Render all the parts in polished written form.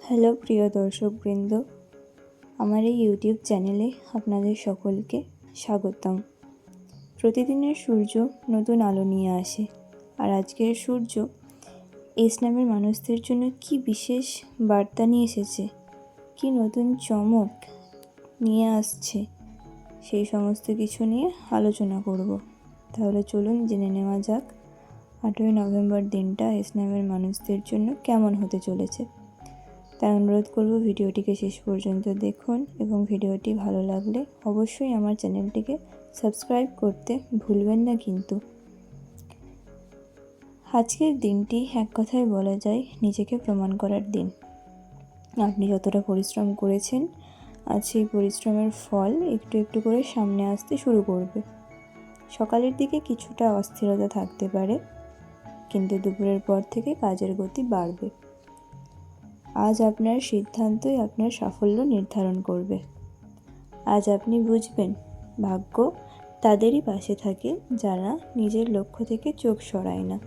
Hello প্রিয় দর্শকবৃন্দ, আমার এই ইউটিউব চ্যানেলে আপনাদের সকলকে স্বাগতম। প্রতিদিনের সূর্য নতুন আলো নিয়ে আসে, আর আজকের সূর্য এস নামের মানুষদের জন্য কি বিশেষ বার্তা নিয়ে এসেছে, কি নতুন চমক নিয়ে আসছে, সেই সমস্ত কিছু নিয়ে আলোচনা করব। তাহলে চলুন জেনে নেওয়া যাক 8ই নভেম্বর দিনটা এস নামের মানুষদের জন্য কেমন হতে চলেছে। তাই অনুরোধ করব ভিডিওটিকে শেষ পর্যন্ত দেখুন এবং ভিডিওটি ভালো লাগলে অবশ্যই আমার চ্যানেলটিকে সাবস্ক্রাইব করতে ভুলবেন না। কিন্তু আজকের দিনটি এক কথায় বলা যায় নিজেকে প্রমাণ করার দিন। আপনি যতটা পরিশ্রম করেছেন, আজ সেই পরিশ্রমের ফল একটু একটু করে সামনে আসতে শুরু করবে। সকালের দিকে কিছুটা অস্থিরতা থাকতে পারে, কিন্তু দুপুরের পর থেকে কাজের গতি বাড়বে। আজ আপনার সিদ্ধান্তই আপনার সাফল্য নির্ধারণ করবে। আজ আপনি বুঝবেন, ভাগ্য তাদেরই পাশে থাকে যারা নিজের লক্ষ্য থেকে চোখ সরায় না।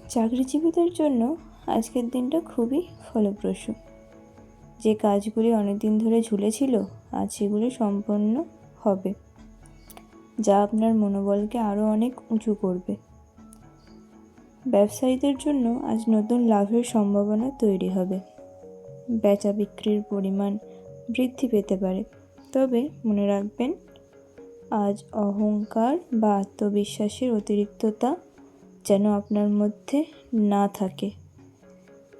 চাকরিজীবীদের জন্য আজকের দিনটা খুবই ফলপ্রসূ। যে কাজগুলি অনেকদিন ধরে ঝুলেছিল, আজ সেগুলি সম্পন্ন হবে, যা আপনার মনোবলকে আরও অনেক উঁচু করবে। ব্যবসায়ীদের জন্য আজ নতুন লাভের সম্ভাবনা তৈরি হবে। বেচা বিক্রির পরিমাণ বৃদ্ধি পেতে পারে, তবে মনে রাখবেন, আজ অহংকার বা আত্মবিশ্বাসের অতিরিক্ততা যেন আপনার মধ্যে না থাকে।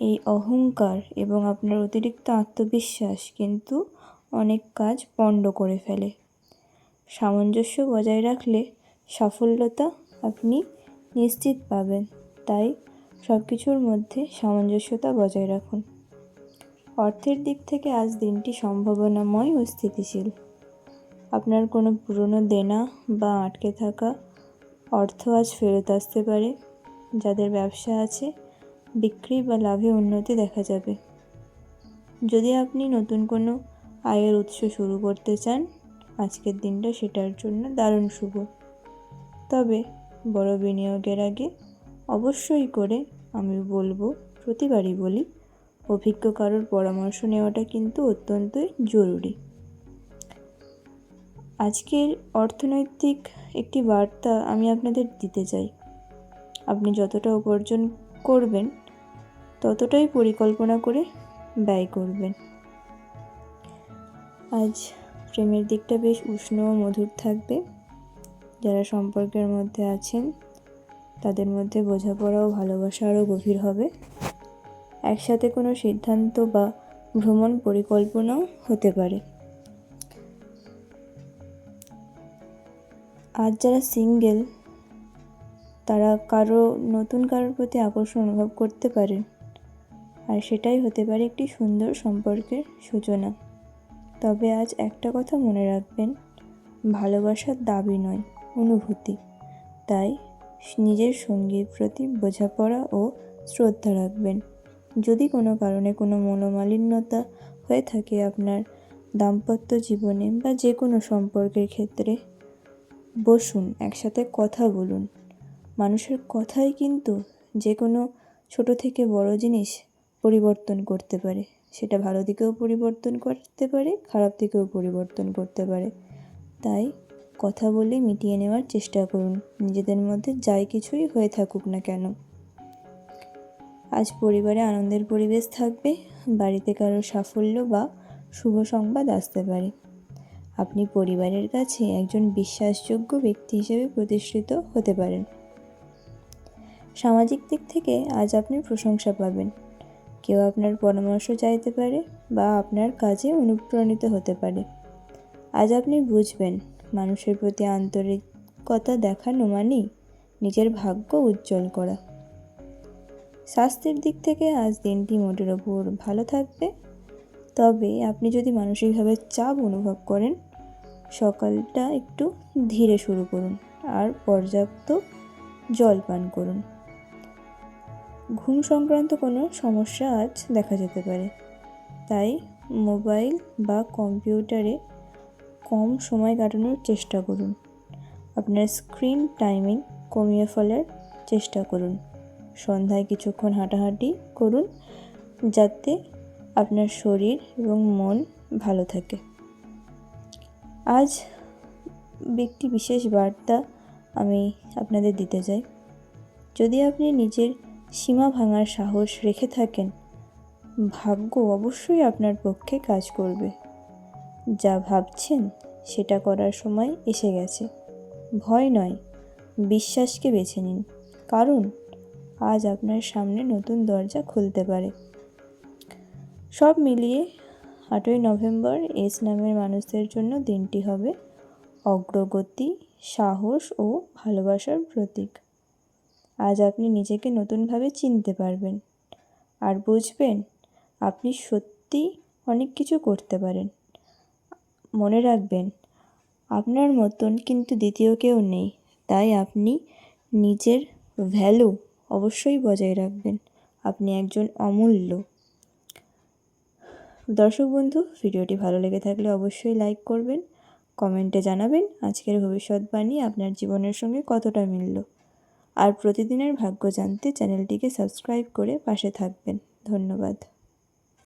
এই অহংকার এবং আপনার অতিরিক্ত আত্মবিশ্বাস কিন্তু অনেক কাজ পণ্ড করে ফেলে। সামঞ্জস্য বজায় রাখলে সাফল্যতা আপনি নিশ্চিত পাবেন। তাই সব কিছুর মধ্যে সামঞ্জস্যতা বজায় রাখুন। অর্থের দিক থেকে আজ দিনটি সম্ভাবনাময় ও স্থিতিশীল। আপনার কোনো পুরনো দেনা বা আটকে থাকা অর্থ আজ ফেরত আসতে পারে। যাদের ব্যবসা আছে, বিক্রি বা লাভে উন্নতি দেখা যাবে। যদি আপনি নতুন কোনো আয়ের উৎস শুরু করতে চান, আজকের দিনটা সেটার জন্য দারুণ শুভ। তবে বড় বিনিয়োগের আগে অবশ্যই করে আমি বলবো, প্রতিবারই বলি, অভিজ্ঞ কারোর পরামর্শ নেওয়াটা কিন্তু অত্যন্তই জরুরি। আজকের অর্থনৈতিক একটি বার্তা আমি আপনাদের দিতে চাই। আপনি যতটা উপার্জন করবেন, ততটাই পরিকল্পনা করে ব্যয় করবেন। আজ প্রেমের দিকটা বেশ উষ্ণ ও মধুর থাকবে। যারা সম্পর্কের মধ্যে আছেন, তাদের মধ্যে বোঝাপড়া ও ভালোবাসা আরও গভীর হবে। একসাথে কোনো সিদ্ধান্ত বা ভ্রমণ পরিকল্পনাও হতে পারে। আজ যারা সিঙ্গেল, তারা নতুন কারোর প্রতি আকর্ষণ অনুভব করতে পারেন, আর সেটাই হতে পারে একটি সুন্দর সম্পর্কের সূচনা। তবে আজ একটা কথা মনে রাখবেন, ভালোবাসার দাবি নয়, অনুভূতি। তাই নিজের সঙ্গীর প্রতি বোঝাপড়া ও শ্রদ্ধা রাখবেন। যদি কোনো কারণে কোনো মনোমালিন্যতা হয়ে থাকে আপনার দাম্পত্য জীবনে বা যে কোনো সম্পর্কের ক্ষেত্রে, বসুন, একসাথে কথা বলুন। মানুষের কথাই কিন্তু যে কোনো ছোট থেকে বড় জিনিস পরিবর্তন করতে পারে। সেটা ভালো দিকেও পরিবর্তন করতে পারে, খারাপ দিকেও পরিবর্তন করতে পারে। তাই কথা বলে মিটিয়ে নেওয়ার চেষ্টা করুন, নিজেদের মধ্যে যাই কিছুই হয়ে থাকুক না কেন। আজ পরিবারে আনন্দের পরিবেশ থাকবে। বাড়িতে কারো সাফল্য বা শুভ সংবাদ আসতে পারে। আপনি পরিবারের কাছে একজন বিশ্বাসযোগ্য ব্যক্তি হিসেবে প্রতিষ্ঠিত হতে পারেন। সামাজিক দিক থেকে আজ আপনি প্রশংসা পাবেন। কেউ আপনার পরামর্শ চাইতে পারে বা আপনার কাজে অনুপ্রাণিত হতে পারে। আজ আপনি বুঝবেন, মানুষের প্রতি আন্তরিকতা দেখানো মানেই নিজের ভাগ্য উজ্জ্বল করা। স্বাস্থ্যের দিক থেকে আজ দিনটি মোটের ওপর ভালো থাকবে। তবে আপনি যদি মানসিকভাবে চাপ অনুভব করেন, সকালটা একটু ধীরে শুরু করুন আর পর্যাপ্ত জল পান করুন। ঘুম সংক্রান্ত কোনো সমস্যা আজ দেখা যেতে পারে, তাই মোবাইল বা কম্পিউটারে কম সময় কাটানোর চেষ্টা করুন। আপনার স্ক্রিন টাইমিং কমিয়ে ফেলার চেষ্টা করুন। সন্ধ্যায় কিছুক্ষণ হাঁটাহাঁটি করুন। যাতে আপনার শরীর এবং মন ভালো থাকে। আজ একটি বিশেষ বার্তা আমি আপনাদের দিতে চাই। যদি আপনি নিজের সীমা ভাঙার সাহস রেখে থাকেন, ভাগ্য অবশ্যই আপনার পক্ষে কাজ করবে। যা ভাবছেন সেটা করার সময় এসে গেছে। ভয় নয়, বিশ্বাসকে বেছে নিন, কারণ আজ আপনার সামনে নতুন দরজা খুলতে পারে। সব মিলিয়ে 8ই নভেম্বর এস নামের মানুষদের জন্য দিনটি হবে অগ্রগতি, সাহস ও ভালোবাসার প্রতীক। আজ আপনি নিজেকে নতুনভাবে চিনতে পারবেন আর বুঝবেন আপনি সত্যিই অনেক কিছু করতে পারেন। মনে রাখবেন, আপনার মতন কিন্তু দ্বিতীয় কেউ নেই, তাই আপনি নিজের ভ্যালু অবশ্যই বজায় রাখবেন। আপনি একজন অমূল্য। দর্শক বন্ধু, ভিডিওটি ভালো লেগে থাকলে অবশ্যই লাইক করবেন, কমেন্টে জানাবেন আজকের ভবিষ্যৎবাণী আপনার জীবনের সঙ্গে কতটা মিলল। আর প্রতিদিনের ভাগ্য জানতে চ্যানেলটিকে সাবস্ক্রাইব করে পাশে থাকবেন। ধন্যবাদ।